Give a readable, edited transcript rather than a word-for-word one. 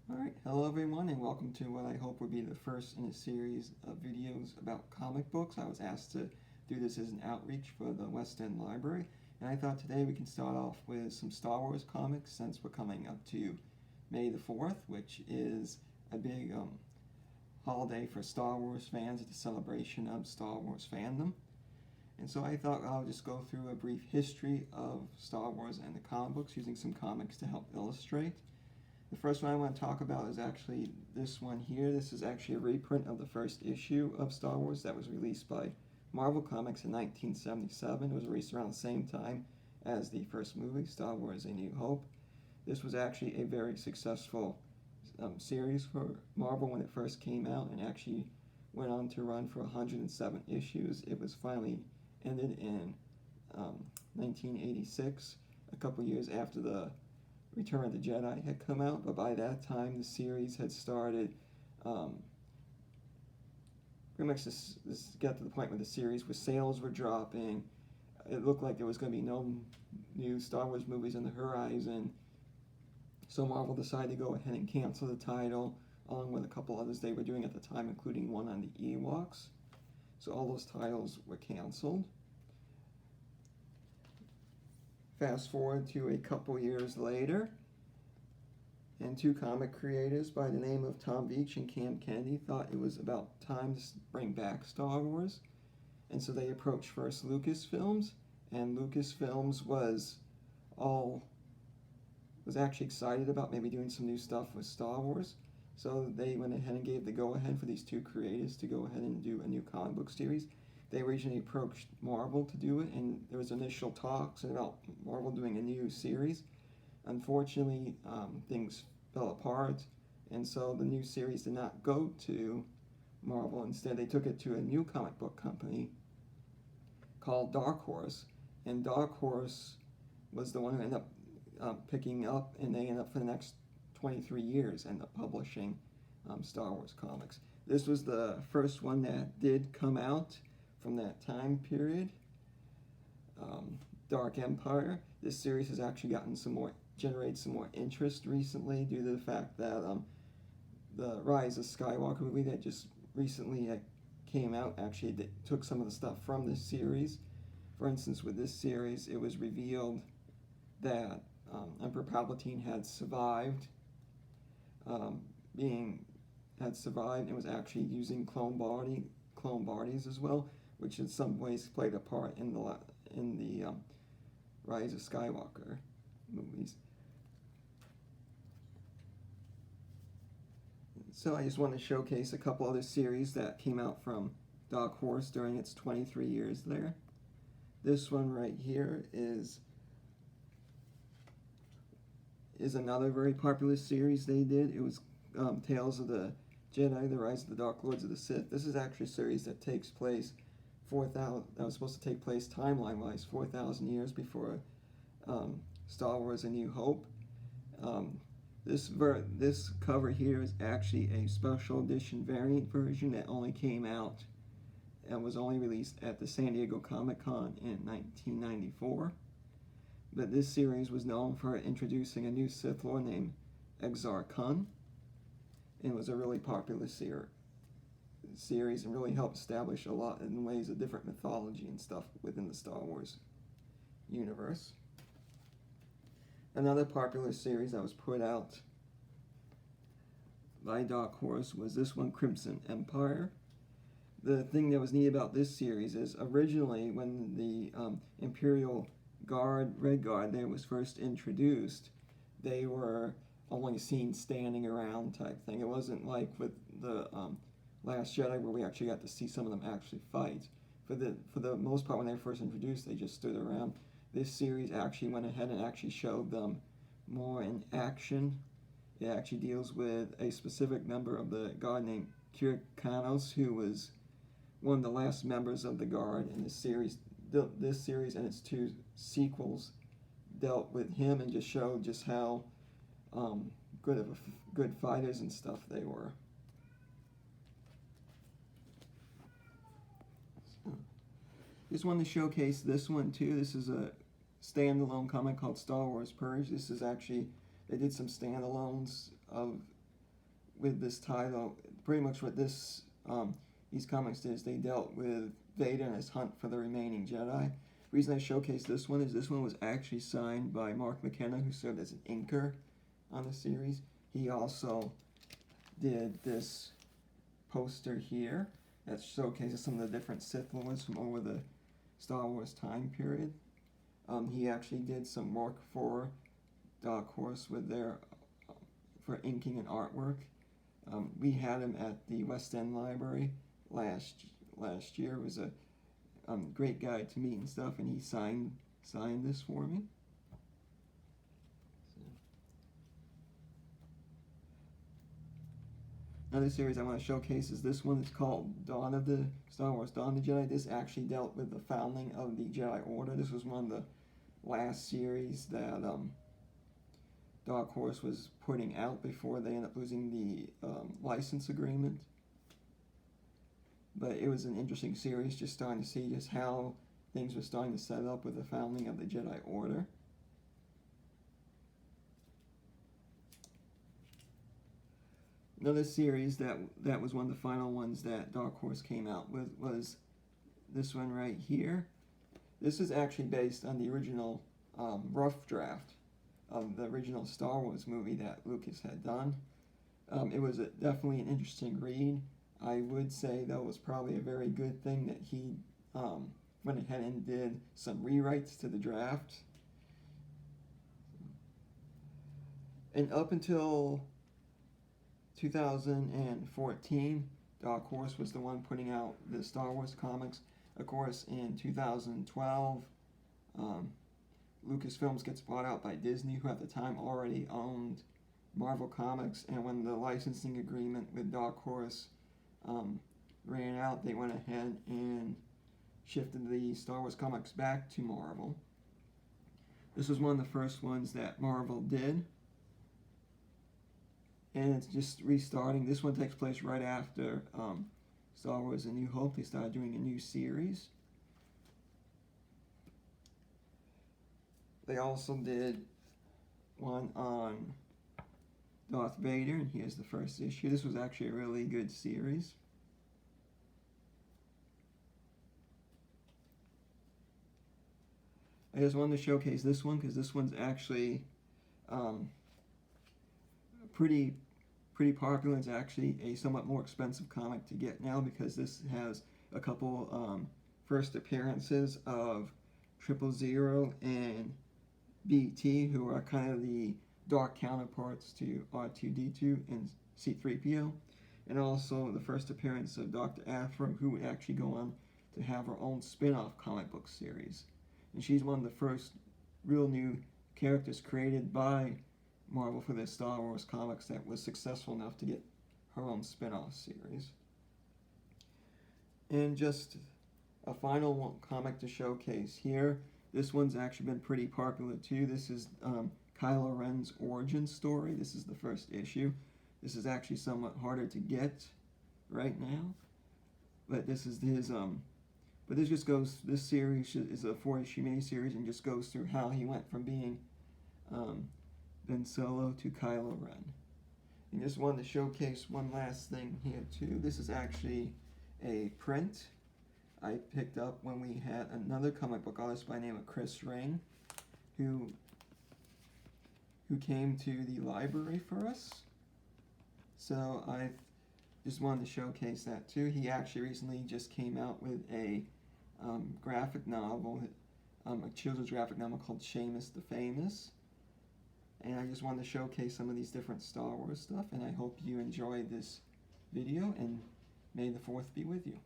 Alright, hello everyone and welcome to what I hope would be the first in a series of videos about comic books. I was asked to do this as an outreach for the West End Library, and I thought today we can start off with some Star Wars comics since we're coming up to May the 4th, which is a big holiday for Star Wars fans. It's a celebration of Star Wars fandom. And so I thought I'll just go through a brief history of Star Wars and the comic books using some comics to help illustrate. The first one I want to talk about is actually this one here. This is actually a reprint of the first issue of Star Wars that was released by Marvel Comics in 1977. It was released around the same time as the first movie, Star Wars A New Hope. This was actually a very successful series for Marvel when it first came out and actually went on to run for 107 issues. It was finally ended in 1986, a couple years after the Return of the Jedi had come out, but by that time the series had started. Pretty much this got to the point where the series with sales were dropping. It looked like there was going to be no new Star Wars movies on the horizon. So Marvel decided to go ahead and cancel the title, along with a couple others they were doing at the time, including one on the Ewoks. So all those titles were canceled. Fast forward to a couple years later, and two comic creators by the name of Tom Veitch and Cam Kennedy thought it was about time to bring back Star Wars. And so they approached first Lucasfilms, and Lucasfilms was actually excited about maybe doing some new stuff with Star Wars. So they went ahead and gave the go-ahead for these two creators to go ahead and do a new comic book series. They originally approached Marvel to do it, and there was initial talks about Marvel doing a new series. Unfortunately, things fell apart, and so the new series did not go to Marvel. Instead, they took it to a new comic book company called Dark Horse, and Dark Horse was the one who ended up picking up, and they ended up for the next 23 years end up publishing Star Wars comics. This was the first one that did come out from that time period. Dark Empire. This series has actually generated some more interest recently due to the fact that the Rise of Skywalker movie that just recently came out actually took some of the stuff from this series. For instance, with this series, it was revealed that Emperor Palpatine had survived, and was actually using clone bodies as well, which in some ways played a part in the Rise of Skywalker movies. So I just want to showcase a couple other series that came out from Dark Horse during its 23 years there. This one right here is another very popular series they did. It was Tales of the Jedi, The Rise of the Dark Lords of the Sith. This is actually a series that takes place that was supposed to take place timeline-wise 4,000 years before Star Wars A New Hope. This cover here is actually a special edition variant version that only came out and was only released at the San Diego Comic-Con in 1994. But this series was known for introducing a new Sith Lord named Exar Kun, and it was a really popular series and really helped establish a lot in ways of different mythology and stuff within the Star Wars universe. Another popular series that was put out by Dark Horse was this one, Crimson Empire. The thing that was neat about this series is originally when the Imperial Guard, Red Guard, there was first introduced, they were only seen standing around type thing. It wasn't like with the Last Jedi where we actually got to see some of them actually fight. For the most part, when they were first introduced, they just stood around. This series actually went ahead and actually showed them more in action. It actually deals with a specific member of the Guard named Kir Kanos, who was one of the last members of the Guard in this series. This series and its two sequels dealt with him and just showed just how good fighters and stuff they were. Just wanted to showcase this one too. This is a standalone comic called Star Wars Purge. This is actually, they did some standalones of with this title, pretty much what these comics did is they dealt with Vader and his hunt for the remaining Jedi. The reason I showcase this one is this one was actually signed by Mark McKenna, who served as an inker on the series. He also did this poster here that showcases some of the different Sith Lords from over the Star Wars time period. He actually did some work for Dark Horse with their for inking and artwork. We had him at the West End Library last year. It was a great guy to meet and stuff, and he signed this for me. Another series I want to showcase is this one. It's called Dawn of the Star Wars Dawn of the Jedi. This actually dealt with the founding of the Jedi Order. This was one of the last series that Dark Horse was putting out before they ended up losing the license agreement. But it was an interesting series, just starting to see just how things were starting to set up with the founding of the Jedi Order. Another series that was one of the final ones that Dark Horse came out with was this one right here. This is actually based on the original rough draft of the original Star Wars movie that Lucas had done. It was definitely an interesting read. I would say, though, it was probably a very good thing that he went ahead and did some rewrites to the draft. And up until 2014, Dark Horse was the one putting out the Star Wars comics. Of course, in 2012, Lucasfilms gets bought out by Disney, who at the time already owned Marvel Comics, and when the licensing agreement with Dark Horse ran out, they went ahead and shifted the Star Wars comics back to Marvel. This was one of the first ones that Marvel did, and it's just restarting. This one takes place right after Star Wars A New Hope. They started doing a new series. They also did one on Darth Vader, and here's the first issue. This was actually a really good series. I just wanted to showcase this one because this one's actually pretty popular. It's actually a somewhat more expensive comic to get now because this has a couple first appearances of 000 and BT, who are kind of the dark counterparts to R2-D2 and C-3PO, and also the first appearance of Dr. Aphra, who would actually go on to have her own spin-off comic book series. And she's one of the first real new characters created by Marvel for their Star Wars comics that was successful enough to get her own spin-off series. And just a final comic to showcase here. This one's actually been pretty popular too. This is Kylo Ren's origin story. This is the first issue. This is actually somewhat harder to get right now, but this is his but this just goes, this series is a 4-issue miniseries and just goes through how he went from being Ben Solo to Kylo Ren. And just wanted to showcase one last thing here too. This is actually a print I picked up when we had another comic book artist by the name of Chris Ring, who came to the library for us. So I just wanted to showcase that too. He actually recently just came out with a graphic novel, a children's graphic novel called Seamus the Famous. And I just wanted to showcase some of these different Star Wars stuff, and I hope you enjoyed this video, and may the 4th be with you.